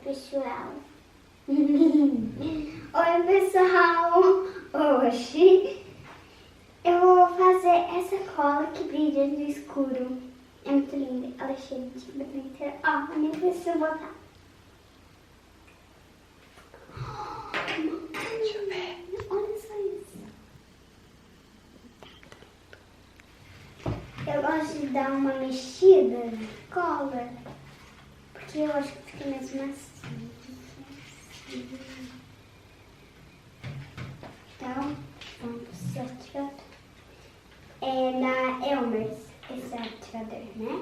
pessoal. Oi, pessoal. Hoje eu vou fazer essa cola que brilha no escuro. É muito linda. Ela é cheia de glitter. Ó, nem preciso botar. Deixa eu ver. Olha só isso. Eu gosto de dar uma mexida na cola, porque eu acho que fica mais macio. Então, vamos ser ativador. É da Elmer's, esse ativador, né?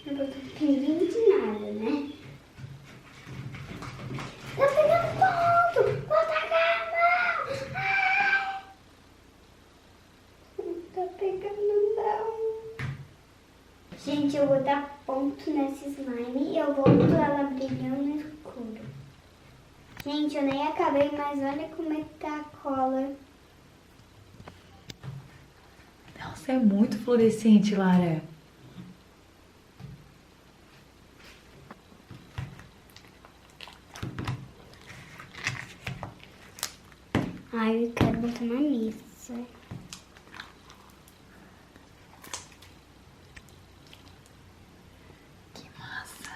Não botou pinguim de nada, né? Tá pegando ponto! Bota a mão! Ai! Não tá pegando não. Gente, eu vou dar ponto nesse slime e eu volto ela brilhando no escuro. Gente, eu nem acabei, mas olha como é que tá a cola. Nossa, é muito fluorescente, Lara. Ai, eu quero botar na mesa. Que massa.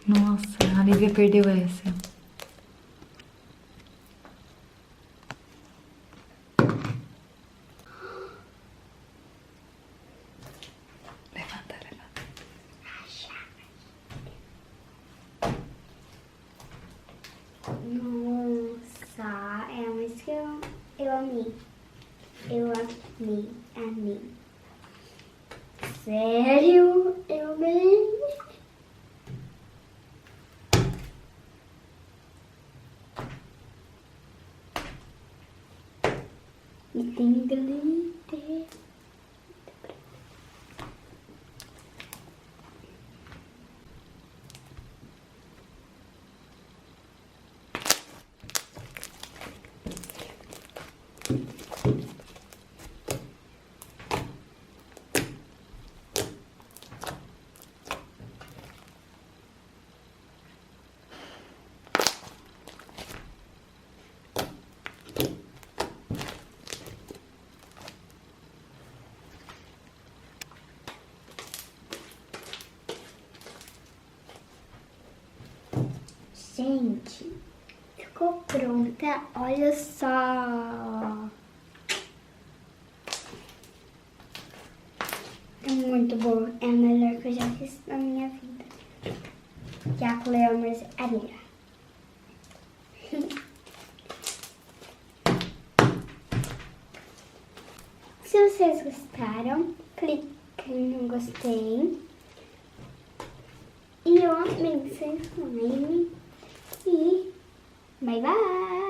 Nossa, a Lívia perdeu essa. Levanta, levanta. Nossa, é uma isso que eu amei. Eu amei. Sério? Eu amei. E tem glitter. Gente, ficou pronta. Olha só. É muito boa. É a melhor que eu já fiz na minha vida. Que a Elmer's é melhor. Se vocês gostaram, clique no gostei. E eu amei seu slime. E bye bye!